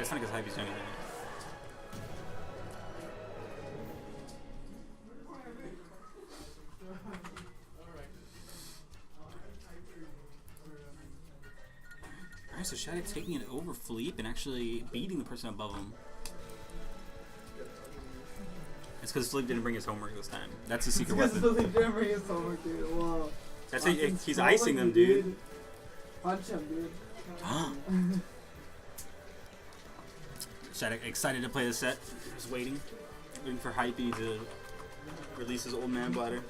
That's not because Haipe's younger than you. Alright, so SHADIC taking it over Philippe and actually beating the person above him. It's because Philippe didn't bring his homework this time. That's the secret weapon. Because Philippe didn't bring his homework, dude. Wow. That's he's icing them, dude. Punch him, dude. SHADIC excited to play the set. Just waiting for Haipe to release his old man bladder.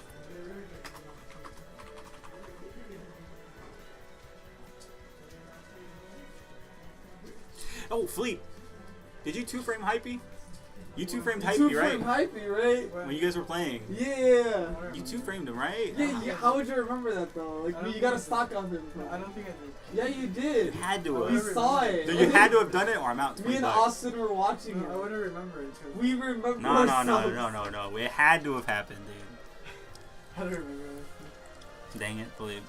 Oh, Philippe, did you two-frame Haipe? You two-framed Haipe, right? Two-framed Haipe, right? When you guys were playing. Yeah. You two-framed him, right? Yeah, how would you remember that, though? Like, you got a stock on him. I don't think I did. Yeah, you did. You had to have. We saw it. You had to have done it, or I'm out. Me and Austin were watching it. I wouldn't remember it. We remember No. It had to have happened, dude. I don't remember it. Dang it, Philippe.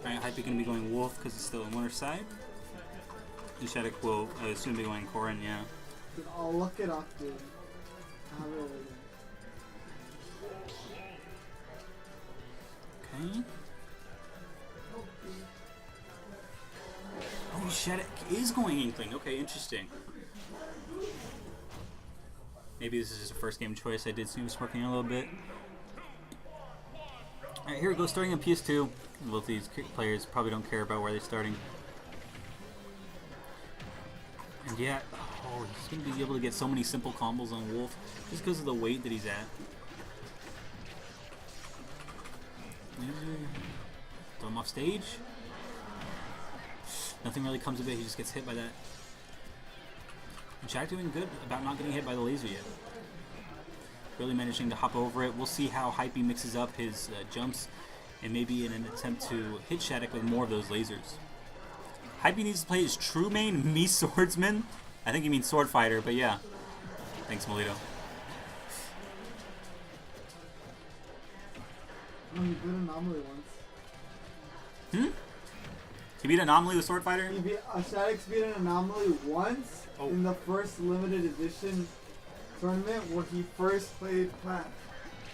Alright, Haipe gonna be going Wolf because it's still on winner's side. And SHADIC will, I assume, be going Corrin, yeah. Dude, I'll look it up, dude. Okay. Oh, SHADIC is going Inkling. Okay, interesting. Maybe this is just a first game choice. I did see him smirking a little bit. Alright, here we go. Starting on PS2. Both these players probably don't care about where they're starting. And yeah, oh, he's going to be able to get so many simple combos on Wolf just because of the weight that he's at. Throw him off stage. Nothing really comes of it. He just gets hit by that. And SHADIC doing good about not getting hit by the laser yet. Really managing to hop over it. We'll see how Haipe mixes up his jumps and maybe in an attempt to hit SHADIC with more of those lasers. Haipe needs to play his true main, me swordsman. I think he means sword fighter, but yeah. Thanks, Molito. No, he beat Anomaly once. He beat Anomaly with sword fighter? He beat SHADIC's beat an Anomaly once in the first limited edition tournament where he first played Plant.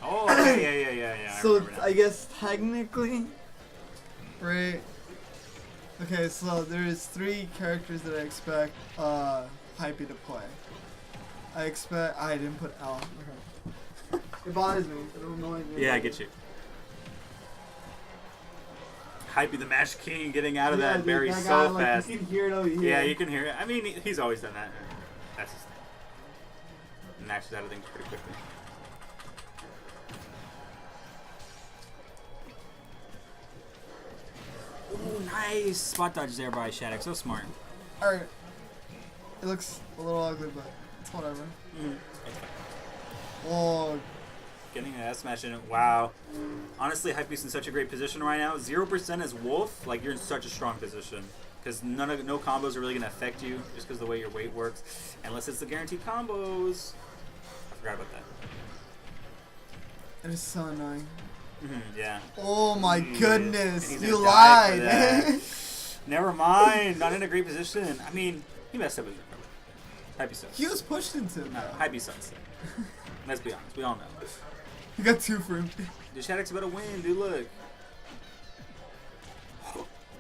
Oh, yeah. So I guess technically, right? Okay, so there's 3 characters that I expect Haipe to play. I didn't put L. Okay. It bothers me. I don't know. Yeah, I get you. Haipe the Mash King getting out of that dude, berry that so guy, like, fast. you can hear it over here. Yeah, you can hear it. I mean, he's always done that. That's his thing. Matches out of things pretty quickly. Ooh, nice spot dodge there by SHADIC. So smart. Alright. It looks a little ugly, but it's whatever. Oh. Getting an S smash in it. Wow. Honestly, Haipe's in such a great position right now. 0% as Wolf. Like, you're in such a strong position. Because no combos are really going to affect you just because of the way your weight works. Unless it's the guaranteed combos. I forgot about that. It is so annoying. Yeah. Oh my goodness. You lied. lied. Never mind. Not in a great position. I mean, he messed up his recovery. Haipe sucks. He was pushed into it. No, Haipe sucks. Let's be honest. We all know. You got 2 for him. The SHADIC's about to win, dude. Look.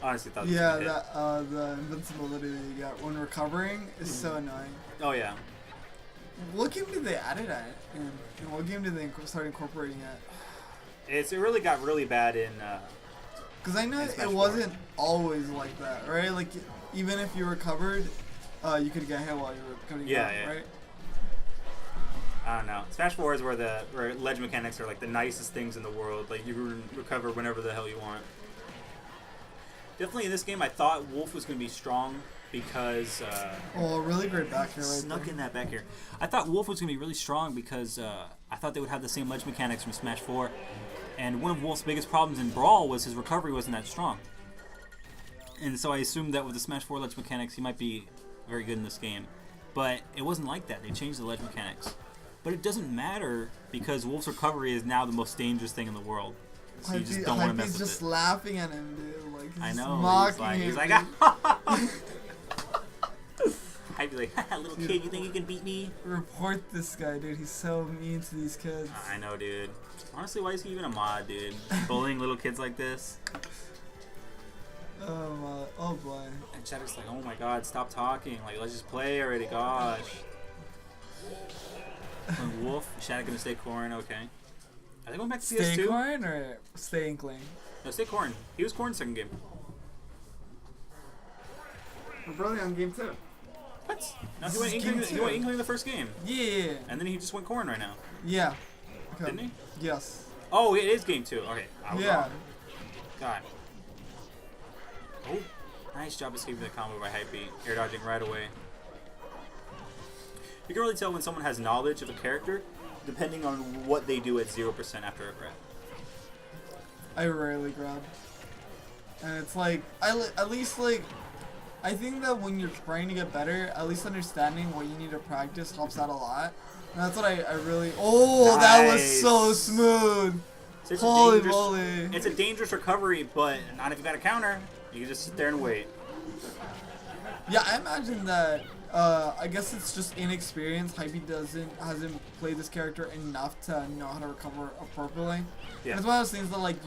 honestly thought. This Yeah, was gonna hit. the invincibility that you get when recovering is so annoying. Oh yeah. What game did they add it at? And what game did they start incorporating it? It really got really bad in. Because I know in Smash it 4. wasn't always like that, right? Like even if you recovered, you could get hit while you were coming Yeah, back, yeah. right? I don't know. Smash 4 is where ledge mechanics are like the nicest things in the world. Like you can recover whenever the hell you want. Definitely in this game, I thought Wolf was going to be strong because Oh, really great back here, right snuck there. in that back here. I thought Wolf was going to be really strong because I thought they would have the same ledge mechanics from Smash 4. And one of Wolf's biggest problems in Brawl was his recovery wasn't that strong. And so I assumed that with the Smash 4 ledge mechanics, he might be very good in this game. But it wasn't like that. They changed the ledge mechanics. But it doesn't matter because Wolf's recovery is now the most dangerous thing in the world. So you just don't want to mess Hype's with just it. laughing at him, dude. Like, he's I just know. mocking He's him. like, I'd be like, little kid, you think you can beat me? Report this guy, dude. He's so mean to these kids. I know, dude. Honestly, why is he even a mod, dude? Bullying little kids like this? Oh boy. And Shadic's like, oh my god, stop talking. Like, let's just play already, gosh. And Wolf, Shadic gonna stay Corn, okay. Are they going back to Stay PS2? Corn or Stay Inkling? No, stay Corn. He was Corn second game. We're probably on game 2. What? No, This he went is Inkling, game he 2. went Inkling the first game. Yeah. And then he just went Corn right now. Yeah. Okay. Didn't he? Yes. Oh, it is game 2. Okay. I was Yeah. wrong. God. Oh, nice job escaping the combo by Haipe. Air dodging right away. You can really tell when someone has knowledge of a character, depending on what they do at 0% after a grab. I rarely grab. And it's like, at least like, I think that when you're trying to get better, at least understanding what you need to practice helps out a lot. And that's what I really, oh, that was Nice. so smooth. So it's Holy a dangerous, moly. It's a dangerous recovery, but not if you got a counter. You can just sit there and wait. Yeah, I imagine that. I guess it's just inexperience. Hype hasn't played this character enough to know how to recover appropriately. Yeah. And it's one of those things that like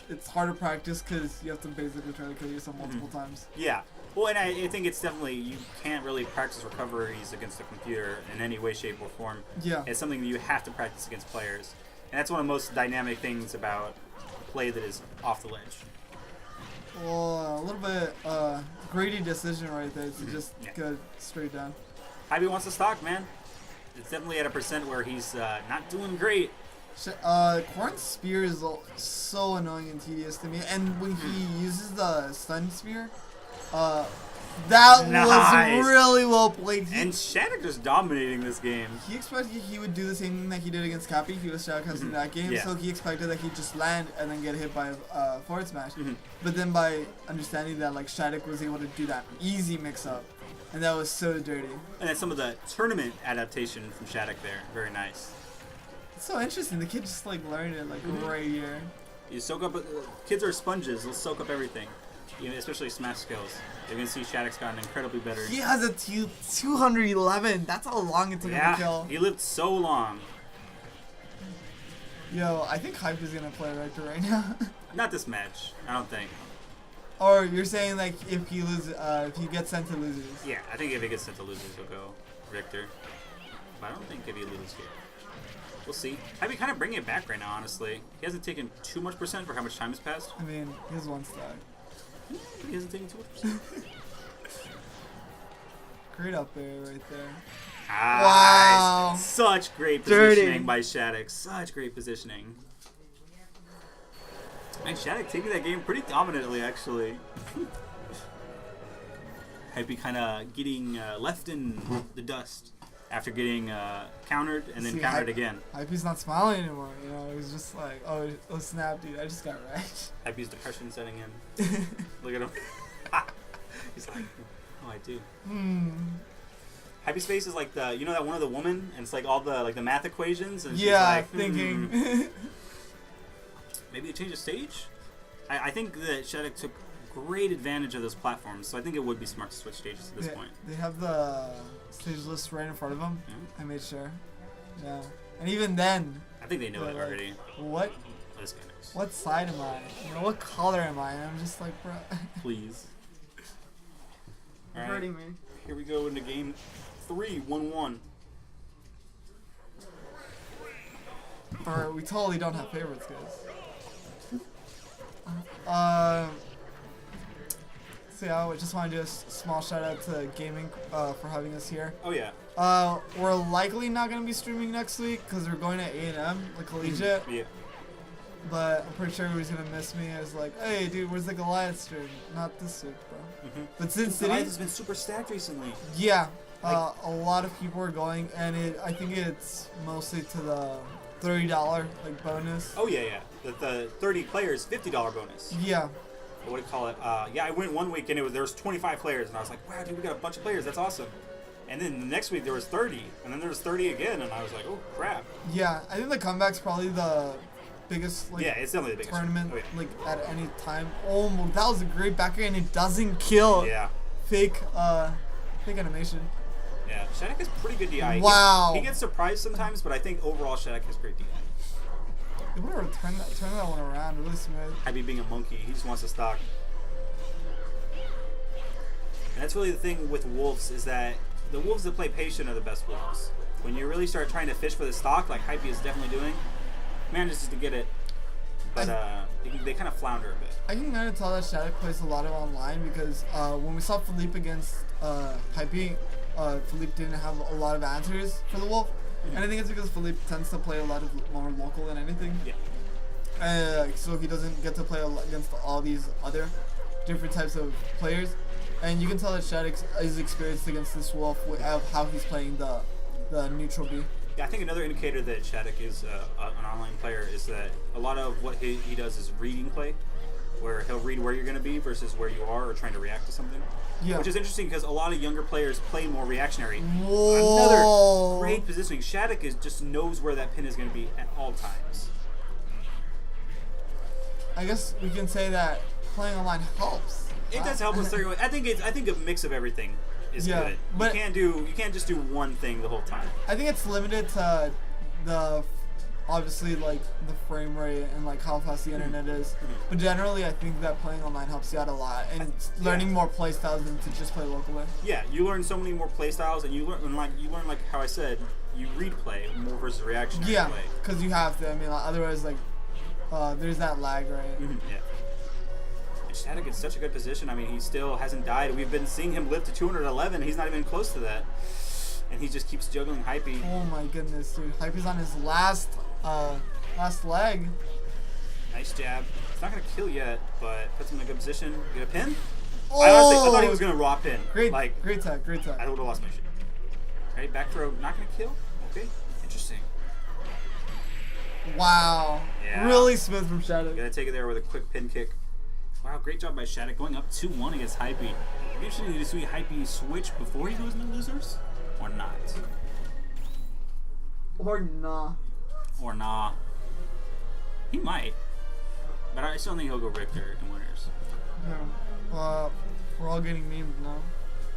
it's hard to practice because you have to basically try to kill yourself multiple times. Yeah. Well, and I think it's definitely, you can't really practice recoveries against a computer in any way, shape, or form. Yeah. It's something that you have to practice against players. And that's one of the most dynamic things about play that is off the ledge. Well, a little bit greedy decision right there to just Yeah. go straight down. Haipe wants to stock, man. It's definitely at a percent where he's not doing great. Corn's spear is so annoying and tedious to me, and when he uses the stun spear, that Nice. was really well played. And Shadic just dominating this game. He expected he would do the same thing that he did against Cappy. He was Shadowcasting in that game, Yeah. so he expected that he'd just land and then get hit by a forward smash. Mhm. But then by understanding that like Shadic was able to do that easy mix-up, and that was so dirty. And then some of the tournament adaptation from Shadic there. Very nice. It's so interesting. The kid just like learned it like right here. You soak up, kids are sponges. They'll soak up everything. Especially Smash skills. You're going to see Shadic's gotten incredibly better. He has a 211. That's how long it took him to kill. He lived so long. Yo, I think Hype is gonna play Rector right now. Not this match, I don't think. Or you're saying like if he gets sent to losers. Yeah, I think if he gets sent to losers, he'll go Richter. But I don't think if he loses here. We'll see. I'd be kind of bringing it back right now, honestly. He hasn't taken too much percent for how much time has passed. I mean, he's one stack. He hasn't taken too much percent. Great up there, right there. Nice. Wow. Such great Dirty. positioning by Shadic. Such great positioning. Man, Shadic taking that game pretty dominantly, actually. Hype kind of getting left in the dust after getting countered and then See, countered Hype- again. Hype's not smiling anymore. You know, he's just like, oh snap, dude, I just got wrecked. Hype's depression setting in. Look at him. He's like, oh, I do. Hype's face is like the, you know that one of the woman, and it's like all the the math equations, and she's Yeah, like, thinking. Maybe a change of stage. I think that Shadic took great advantage of those platforms, so I think it would be smart to switch stages at this point. They have the stage list right in front of them. Yeah. I made sure. Yeah, and even then, I think they know they're it like, already. what? this guy knows. What side am I? You know, what color am I? And I'm just like, bro. Please. You're All right, hurting me. here we go into game 3, 1-1. Alright, we totally don't have favorites, guys. So yeah, I just want to do a small shout out to Gaming for having us here. Oh yeah. We're likely not going to be streaming next week because we're going to A&M, like collegiate. Yeah. But I'm pretty sure everybody's going to miss me as like, hey dude, where's the Goliath stream? Not this week, bro. But since Goliath has been super stacked recently. yeah, a lot of people are going, and I think it's mostly to the $30 like bonus. Oh yeah. The 30 players, $50 bonus. Yeah. What do you call it? Yeah, I went one week and there was 25 players, and I was like, wow, dude, we got a bunch of players. That's awesome. And then the next week there was 30, and then there was 30 again, and I was like, oh crap. Yeah, I think the comeback's probably the biggest like Yeah, it's definitely the biggest tournament Oh, yeah. like at any time. Oh, that was a great backer, and it doesn't kill. Yeah. Fake animation. Yeah, SHADIC has pretty good DI. Wow. He gets surprised sometimes, but I think overall SHADIC has great DI. They would have turned that one around really smooth. Haipe being a monkey, he just wants to stock. And that's really the thing with wolves, is that the wolves that play patient are the best wolves. When you really start trying to fish for the stock, like Haipe is definitely doing, manages to get it, but they kind of flounder a bit. I can kind of tell that SHADIC plays a lot of online because when we saw Philippe against Haipe, Philippe didn't have a lot of answers for the wolf. And I think it's because Philippe tends to play a lot of more local than anything. Yeah. So he doesn't get to play against all these other different types of players. And you can tell that SHADIC is experienced against this wolf of how he's playing the neutral B. Yeah, I think another indicator that SHADIC is an online player is that a lot of what he does is reading play, where he'll read where you're going to be versus where you are or trying to react to something. Yeah. Which is interesting because a lot of younger players play more reactionary. Whoa. Another great positioning. SHADIC just knows where that pin is going to be at all times. I guess we can say that playing online helps. It does help with certain. I think a mix of everything is Yeah, good. but You can't just do one thing the whole time. I think it's limited to the obviously like the frame rate and like how fast the internet is. But generally, I think that playing online helps you out a lot and learning more play styles than to just play locally. Yeah, you learn so many more play styles, and you learn like how I said, you read play more versus reactionary Yeah, play. because you have to. I mean, otherwise, like there's that lag, right? Yeah. And SHADIC in such a good position. I mean, he still hasn't died. We've been seeing him live to 211. He's not even close to that, and he just keeps juggling Haipe. Oh my goodness, dude! Haipe's on his last leg. Nice jab. It's not gonna kill yet, but puts him in a good position. Get a pin. Oh! I thought he was gonna raw pin. Great Like, tag. I would have lost my shit. Right, back throw, not gonna kill. Okay, interesting. Wow. Yeah. Really smooth from SHADIC. Gotta take it there with a quick pin kick. Wow, great job by SHADIC, going up 2-1 against Haipe. It'd be interesting to see Haipe switch before he goes into losers, or not. Or nah. Or nah. He might. But I still think he'll go Richter in winners. No. We're all getting memed now.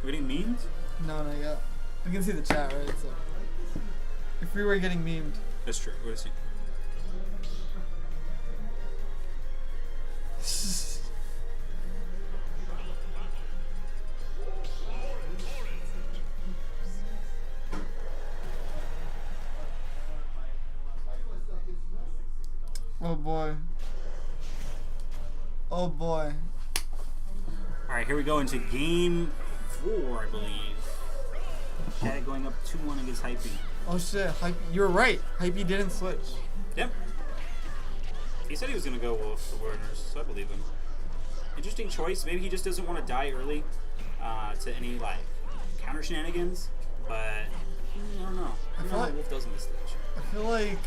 We're getting memes? No, not yet. We can see the chat, right? So if we were getting memed. That's true. What is he? Oh boy. Oh boy. Alright, here we go into game 4, I believe. SHADIC going up 2-1 against Haipe. Oh shit, Haipe, you were right. Haipe didn't switch. Yep. He said he was going to go with the winners, so I believe him. Interesting choice. Maybe he just doesn't want to die early to any, like, counter shenanigans, but I don't know. I don't know what Wolf does in this stage. I feel like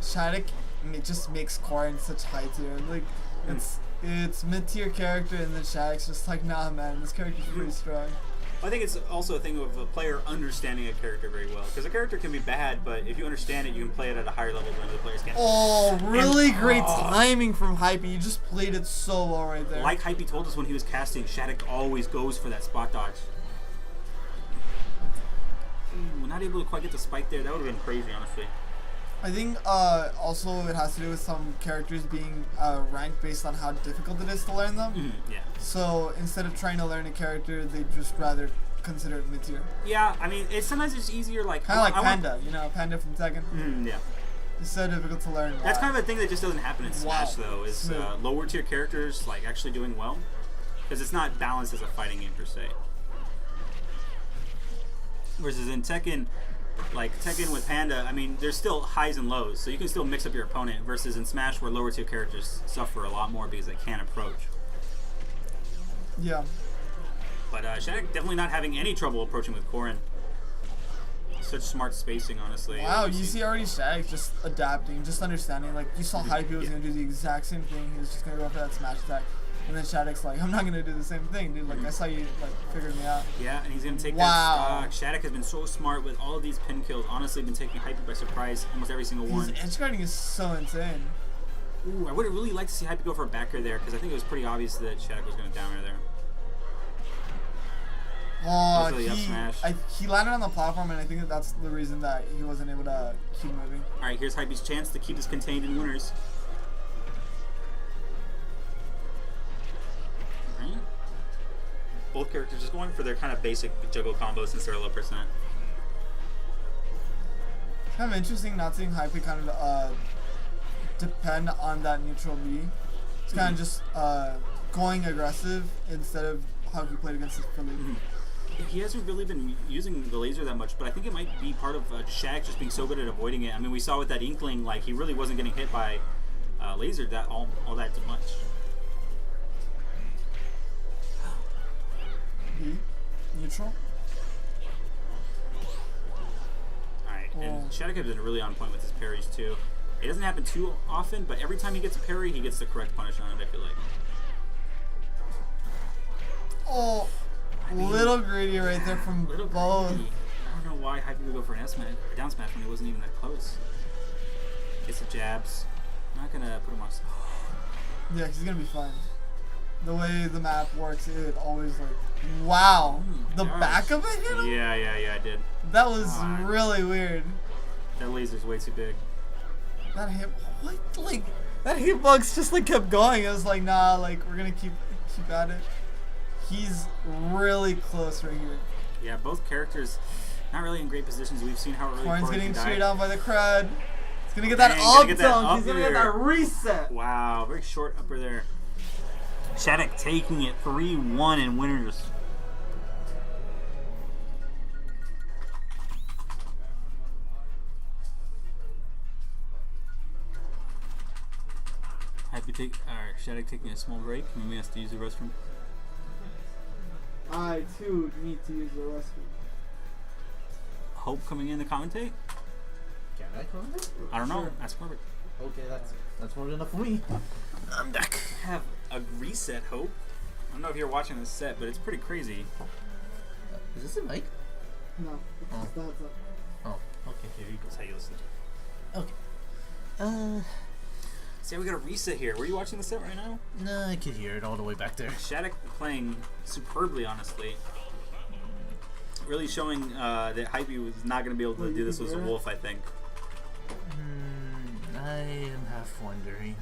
SHADIC just makes Corrin such high tier. Like it's mid tier character, and then SHADIC's just like, nah man, this character's pretty strong. I think it's also a thing of a player understanding a character very well, because a character can be bad, but if you understand it, you can play it at a higher level than other players can. Oh, really great timing from Haipe. You just played it so well right there. Like Haipe told us when he was casting, SHADIC always goes for that spot dodge. Ooh, not able to quite get the spike there. That would have been crazy, honestly. I think also it has to do with some characters being ranked based on how difficult it is to learn them. Yeah. So instead of trying to learn a character, they just rather consider it mid-tier. Yeah, I mean, sometimes it's easier, like... Kind of like Panda, you know, Panda from Tekken. Yeah. It's so difficult to learn. That's kind of a thing that just doesn't happen in Smash, Wow. though, is lower tier characters, like, actually doing well. Because it's not balanced as a fighting game, per se. Versus in Tekken, like Tekken with Panda, I mean, there's still highs and lows, so you can still mix up your opponent, versus in Smash where lower tier characters suffer a lot more because they can't approach. Yeah. But SHADIC definitely not having any trouble approaching with Corrin. Such smart spacing, honestly. Wow, you see already SHADIC just adapting, just understanding. Like, you saw Haipe was going to do the exact same thing. He was just going to go for that smash attack. And then SHADIC's like, I'm not going to do the same thing, dude. Like, I saw you, like, figured me out. Yeah, and he's going to take Wow. that stock. SHADIC has been so smart with all of these pin kills. Honestly, been taking Haipe by surprise almost every single one. His edge guarding is so insane. Ooh, I would have really liked to see Haipe go for a back air there, because I think it was pretty obvious that SHADIC was going to down air there. Oh, Really up smash. he landed on the platform, and I think that's the reason that he wasn't able to keep moving. Alright, here's Haipe's chance to keep this contained in winners. Alright. Both characters just going for their kind of basic juggle combos since they're low percent. It's kind of interesting not seeing Haipe kind of depend on that neutral B. It's kind of just going aggressive instead of how he played against Philly. He hasn't really been using the laser that much, but I think it might be part of SHADIC just being so good at avoiding it. I mean, we saw with that Inkling, like, he really wasn't getting hit by laser that all that much. B, neutral. Alright, and SHADIC has been really on point with his parries, too. It doesn't happen too often, but every time he gets a parry, he gets the correct punish on it, I feel like. Oh, little greedy right there from Little both. greedy. I don't know why Haipe would go for an S smash or down smash when he wasn't even that close. Gets the jabs. I'm not gonna put him on. Yeah, he's gonna be fine. The way the map works, it always like, wow, the gosh. back of it hit him? Yeah, I did. That was really weird. That laser's way too big. That hit, what? Like, that hitbox just like kept going. It was like, nah, like we're gonna keep at it. He's really close right here. Yeah, both characters not really in great positions. We've seen how early Corrin's Corrin getting can straight die. on by the crowd. He's gonna get that Dang, up gonna get that dunk. up He's gonna get there. that reset. Wow, very short upper there. SHADIC taking it 3-1 in winners. SHADIC taking a small break. Maybe he has to use the restroom. I too need to use the restroom. Hope coming in to commentate? Can I comment? I don't know. Sure. That's perfect. Okay, that's more than enough for me. I'm back. Have a reset, Hope. I don't know if you're watching this set, but it's pretty crazy. Is this a mic? No, it's just that's up. Oh, okay. Here you go. That's how you listen. Okay. See, we got a reset here. Were you watching the set right now? No, I could hear it all the way back there. SHADIC playing superbly, honestly. Really showing that Haipe was not going to be able to do this as a wolf, I think. I am half wondering.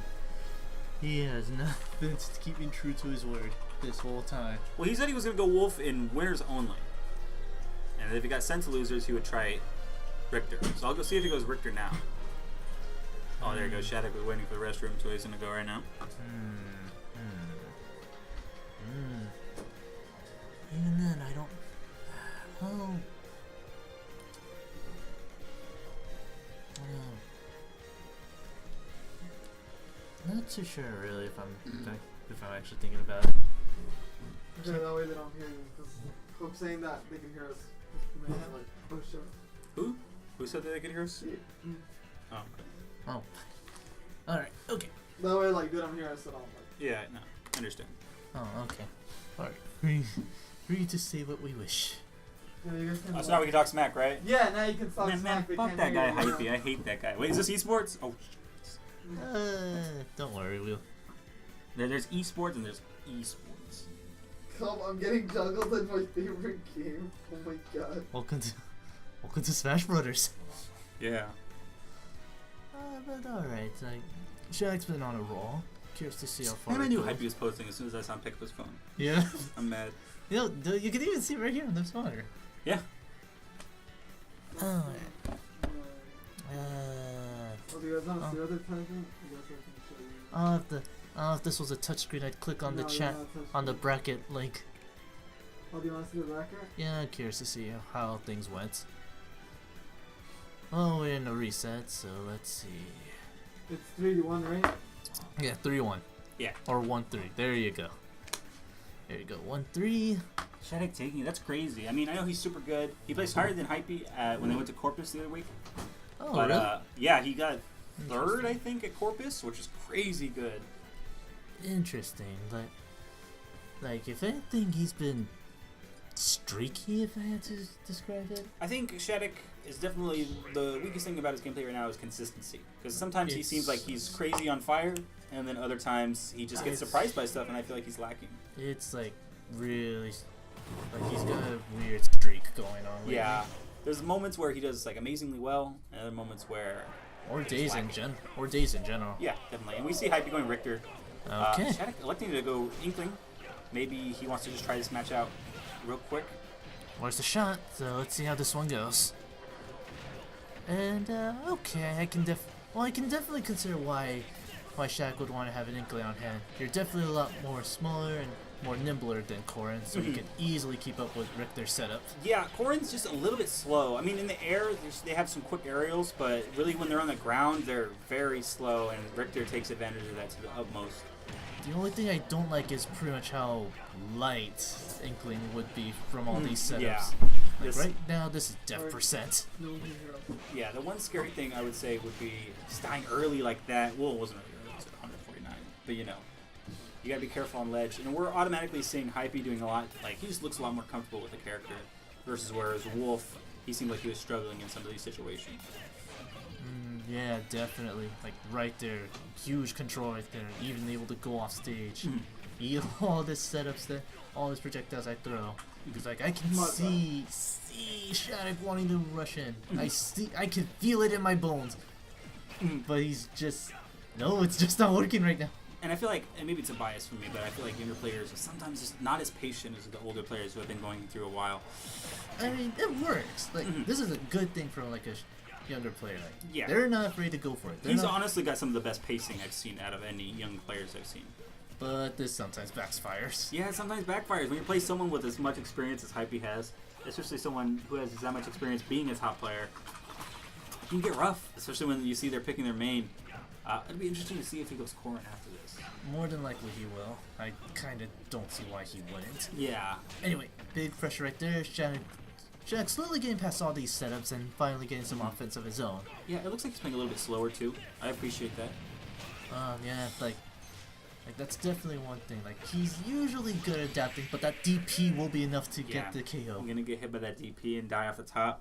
He has nothing to keep me true to his word this whole time. Well, he said he was going to go wolf in winners only. And if he got sent to losers, he would try Richter. So I'll go see if he goes Richter now. Oh, there he goes. SHADIC was waiting for the restroom, so he's going to go right now. Even then, I don't... Oh. Not too sure, really, if I'm actually thinking about it. Okay, that way they don't hear you. Because I'm saying that they can hear us. Oh, sure. Who? Who said that they could hear us? Oh. Oh. Alright, okay. That way, like, they don't hear us at all. Like. Yeah, no. Understand. Oh, okay. Alright. Free to say what we wish. Yeah, you guys can So now we can talk smack, right? Yeah, now you can talk Man, smack. They fuck can't that hear guy, you. Haipe. I hate that guy. Wait, is this esports? Oh, Don't worry, we'll... there's esports and there's esports. Come, I'm getting juggled in my favorite game. Oh my god. Welcome to Smash Brothers. Yeah. But alright, like, Shadic's been on a roll. Curious to see how far And I it knew goes. Haipe was posting as soon as I saw him pick up his phone. Yeah. I'm mad. You know, you can even see it right here on the spawner. Yeah. Alright. Oh, do you guys want to see other tangent? You guys want to show you? If this was a touchscreen, I'd click on the No, chat, you're not touching on the it. bracket link. Oh, do you want to see the bracket? Yeah, I'm curious to see how things went. Oh, we're in a reset, so let's see. It's 3-1, right? Yeah, 3-1. Yeah. Or 1-3. There you go. There you go. 1-3. SHADIC taking it. That's crazy. I mean, I know he's super good. He plays higher than Haipe when they went to Corpus the other week. Oh, But really? yeah, he got third, I think, at Corpus, which is crazy good. Interesting. Like, if anything, he's been streaky, if I had to describe it. I think SHADIC is definitely the weakest thing about his gameplay right now is consistency. Because sometimes he seems like he's crazy on fire, and then other times he just gets surprised by stuff, and I feel like he's lacking. It's like really, like he's got a weird streak going on. Lately. Yeah, there's moments where he does like amazingly well, and other moments where Or days in general. yeah, definitely. And we see Haipe going Richter. Okay. SHADIC electing to go Inkling. Maybe he wants to just try this match out real quick. Where's the shot? So let's see how this one goes. And okay, I can definitely consider why SHADIC would want to have an Inkling on hand. You're definitely a lot more smaller and more nimbler than Corrin, so you can easily keep up with Richter's setup. Yeah, Corrin's just a little bit slow. I mean, in the air, they have some quick aerials, but really when they're on the ground, they're very slow, and Richter takes advantage of that to the utmost. The only thing I don't like is pretty much how light Inkling would be from all these setups. Yeah. Like right now, this is death percent. No one can hear us. Yeah, the one scary thing I would say would be just dying early like that. Well, it wasn't really early, it was at 149. But you know, you gotta be careful on ledge. And we're automatically seeing Haipe doing a lot, like he just looks a lot more comfortable with the character. Versus whereas Wolf, he seemed like he was struggling in some of these situations. Yeah, definitely. Like right there, huge control right there. Even able to go off stage. All this setups that, all these projectiles I throw. Because like I can see SHADIC wanting to rush in. I can feel it in my bones. But he's just, no, it's just not working right now. And I feel like, and maybe it's a bias for me, but I feel like younger players are sometimes just not as patient as the older players who have been going through a while. I mean, it works. Like this is a good thing for like a younger player. Like, Yeah. they're not afraid to go for it. They're He's not, honestly got some of the best pacing I've seen out of any young players I've seen. but this sometimes backfires. Yeah, it sometimes backfires. When you play someone with as much experience as Haipe has, especially someone who has that much experience being a top player, it can get rough, especially when you see they're picking their main. It'd be interesting to see if he goes Corrin after this. More than likely he will. I kind of don't see why he wouldn't. Yeah. Anyway, big pressure right there. SHADIC slowly getting past all these setups and finally getting some offense of his own. Yeah, it looks like he's playing a little bit slower too. I appreciate that. Yeah, like that's definitely one thing. Like he's usually good at adapting, but that DP will be enough to get the KO. I'm gonna get hit by that DP and die off the top.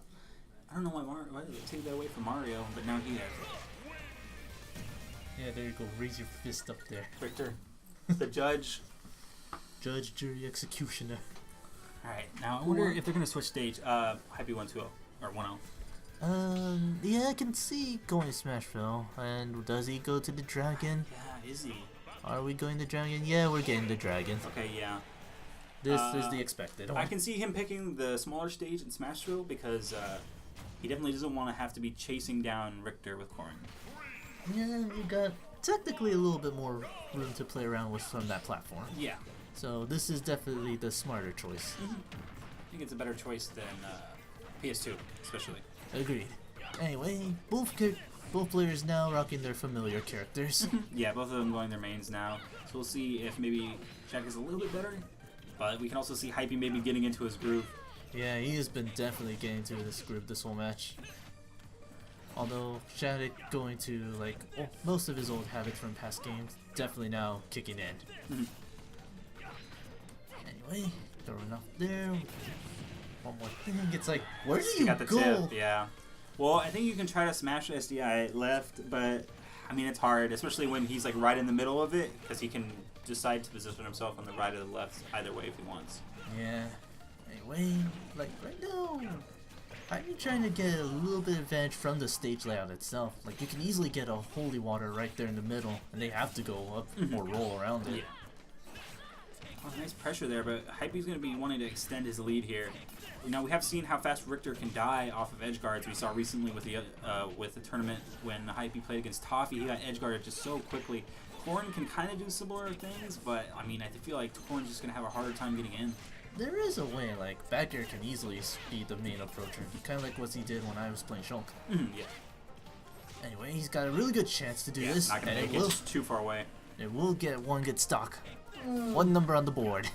I don't know why did they take that away from Mario, but now he has it. Yeah, there you go. Raise your fist up there. Richter, the judge. Judge, jury, executioner. Alright, now I wonder if they're gonna switch stage. Haipe 1-2-0 or 1-0. Yeah, I can see going to Smashville. And does he go to the dragon? Yeah, is he? Are we going to dragon? Yeah, we're getting the dragon. Okay, yeah. This is the expected one. I can see him picking the smaller stage in Smashville because he definitely doesn't want to have to be chasing down Richter with Corrin. Yeah, you got technically a little bit more room to play around with from that platform. Yeah. So this is definitely the smarter choice. I think it's a better choice than PS2, especially. Agreed. Anyway, both players now rocking their familiar characters. Yeah, both of them going their mains now. So we'll see if maybe Shaq is a little bit better. But we can also see Haipe maybe getting into his groove. Yeah, he has been definitely getting to this groove this whole match. Although SHADIC going to like most of his old habits from past games, definitely now kicking in. Anyway, throwing off there. One more thing. It's like, where do you Got the go? tip, yeah. Well, I think you can try to smash SDI left, but I mean it's hard, especially when he's like right in the middle of it, because he can decide to position himself on the right or the left either way if he wants. Yeah. Anyway, like right now, I'm trying to get a little bit of advantage from the stage layout itself. Like, you can easily get a holy water right there in the middle, and they have to go up or roll around it. Yeah. Oh, nice pressure there, but Haipe's going to be wanting to extend his lead here. Now, we have seen how fast Richter can die off of edge guards. We saw recently with the tournament when Haipe played against Toffee, he got edge guarded just so quickly. Corrin can kind of do similar things, but I mean, I feel like Corrin's just going to have a harder time getting in. There is a way, like, back air can easily be the main approacher, kind of like what he did when I was playing Shulk. Yeah. Anyway, he's got a really good chance to do this, Not gonna and make it, just too far away. it will get one good stock. One number on the board.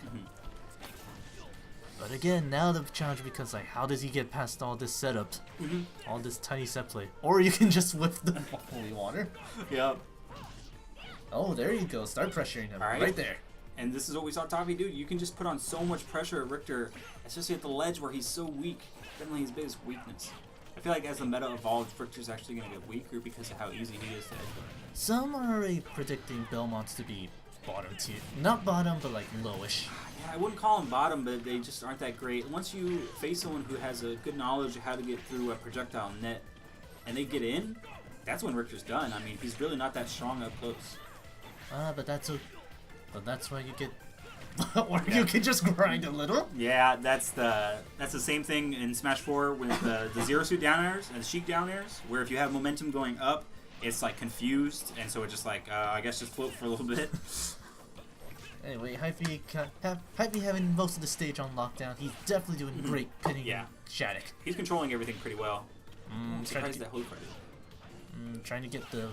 But again, now the challenge becomes like, how does he get past all this setup? All this tiny set play? Or you can just whip the holy water. Yep. Oh, there you go. Start pressuring him. All Right there. And this is what we saw Toffee do. You can just put on so much pressure at Richter, especially at the ledge where he's so weak. Definitely his biggest weakness. I feel like as the meta evolves, Richter's actually going to get weaker because of how easy he is to edge guard. Some are already predicting Belmont's to be bottom tier. Not bottom, but like lowish. Yeah, I wouldn't call them bottom, but they just aren't that great. Once you face someone who has a good knowledge of how to get through a projectile net, and they get in, that's when Richter's done. I mean, he's really not that strong up close. But that's why you get, or you can just grind a little. Yeah, that's the same thing in Smash 4 with the Zero Suit down airs and the Sheik down airs, where if you have momentum going up, it's like confused, and so it just like I guess just float for a little bit. Anyway, Haipe having most of the stage on lockdown. He's definitely doing great pinning SHADIC. He's controlling everything pretty well. I'm surprised that holy card. Trying to get a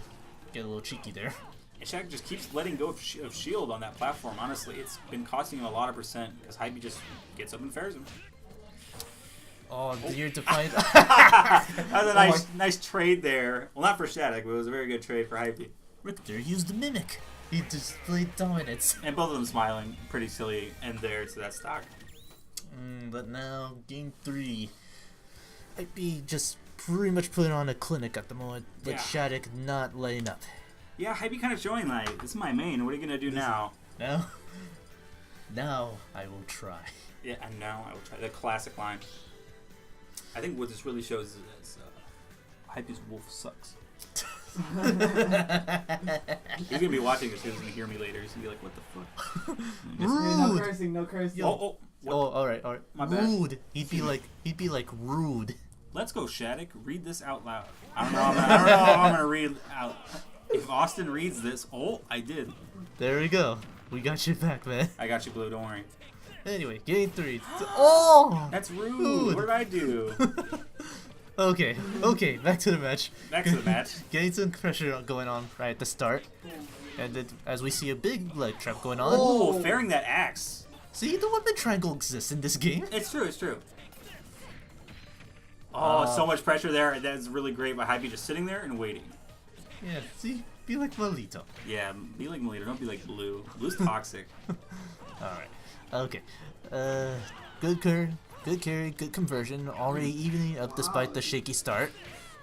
little cheeky there. And SHADIC just keeps letting go of shield on that platform. Honestly, it's been costing him a lot of percent because Haipe just gets up and fairs him. Oh, you're defiant. That was a nice trade there. Well, not for SHADIC, but it was a very good trade for Haipe. Richter used the mimic. He displayed dominance. And both of them smiling. Pretty silly end there to that stock. But now, game 3. Haipe just pretty much putting on a clinic at the moment, but SHADIC not laying up. Yeah, Haipe kind of showing like, this is my main. What are you going to do now? Now I will try. Yeah, and now I will try. The classic line. I think what this really shows is Haipe's wolf sucks. He's gonna be watching this. He's gonna hear me later. He's gonna be like, "What the fuck?" No cursing, no cursing. Oh, all right. My bad. Rude. He'd be like rude. Let's go, SHADIC. Read this out loud. I don't know. I'm gonna read out. If Austin reads this, I did. There we go. We got you back, man. I got you, Blue. Don't worry. Anyway, game 3. Oh, that's rude. What did I do? Okay, back to the match. Getting some pressure going on right at the start. And then, as we see a big leg trap going on. Oh, fairing that axe. See, the weapon triangle exists in this game. It's true. Oh, so much pressure there. That's really great by Haipe just sitting there and waiting. Yeah, see? Be like Molito. Yeah, be like Molito. Don't be like Blue. Blue's toxic. Alright. Okay. Good carry, good conversion. Already evening up despite the shaky start.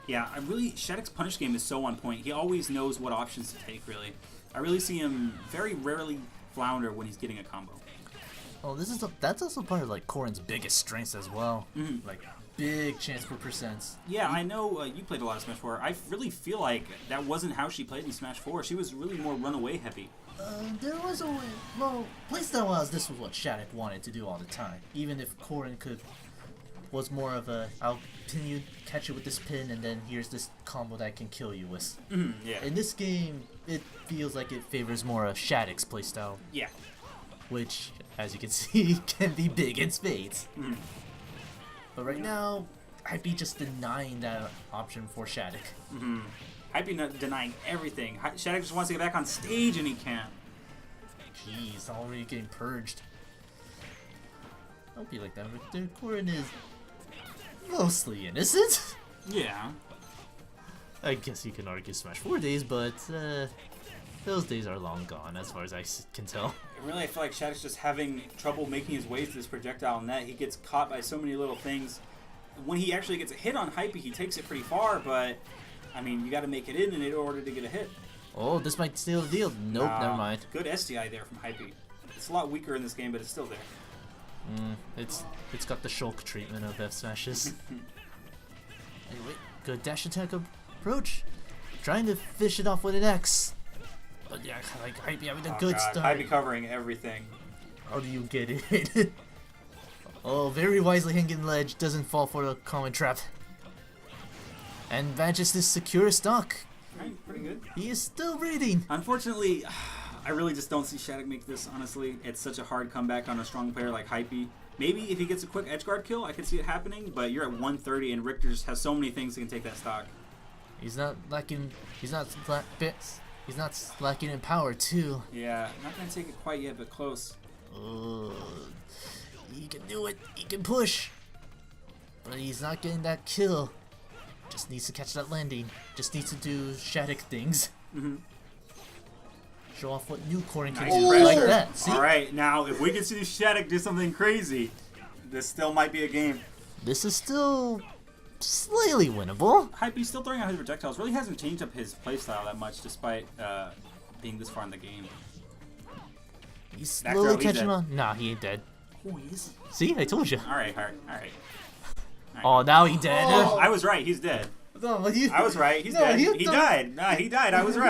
Yeah, SHADIC's punish game is so on point. He always knows what options to take, really. I really see him very rarely flounder when he's getting a combo. Oh, that's also part of like Corrin's biggest strengths as well. Like big chance for percents. Yeah, I know you played a lot of Smash 4. I really feel like that wasn't how she played in Smash 4. She was really more runaway heavy. There was a way. Well, playstyle-wise, this was what SHADIC wanted to do all the time. Even if Corrin was more of a, I'll pin you, catch you with this pin, and then here's this combo that I can kill you with. Yeah. In this game, it feels like it favors more of SHADIC's playstyle. Yeah. Which, as you can see, can be big in spades. But right now, Haipe just denying that option for SHADIC. Haipe denying everything. SHADIC just wants to get back on stage and he can't. Jeez, already getting purged. Don't be like that, Richter. Corrin is mostly innocent. Yeah. I guess you can argue Smash 4 days, but those days are long gone as far as I can tell. Really, I feel like SHADIC's just having trouble making his way to this projectile net. He gets caught by so many little things. When he actually gets a hit on Haipe, he takes it pretty far, but I mean, you got to make it in order to get a hit. Oh, this might steal the deal. Nope, never mind. Good SDI there from Haipe. It's a lot weaker in this game, but it's still there. It's got the Shulk treatment of F smashes. Anyway, good dash attack approach. Trying to fish it off with an X. But yeah, like Haipe having a good start. Haipe covering everything. How do you get it? Oh, very wisely hanging ledge, doesn't fall for a common trap. And manages to secure a stock. Right, pretty good. He is still breathing. Unfortunately, I really just don't see SHADIC make this, honestly. It's such a hard comeback on a strong player like Haipe. Maybe if he gets a quick edge guard kill, I could see it happening, but you're at 130 and Richter just has so many things that can take that stock. He's not lacking. He's not lacking in power too. Yeah, not gonna take it quite yet, but close. He can do it. He can push, but he's not getting that kill. Just needs to catch that landing. Just needs to do SHADIC things. Show off what new Corrin can do pressure. like that. See? All right, now if we can see SHADIC do something crazy, this still might be a game. This is still slightly winnable. Haipe's still throwing out his projectiles. Really hasn't changed up his playstyle that much, despite being this far in the game. He's That slowly girl, he's catching dead. on. Nah, he ain't dead. Oh, he is. See, I told you. All right, Hart. All right. Oh, now he dead. I was right. He's dead. No, but you, I was right. He's No, dead. you He don't- died. Nah, he died. I was right.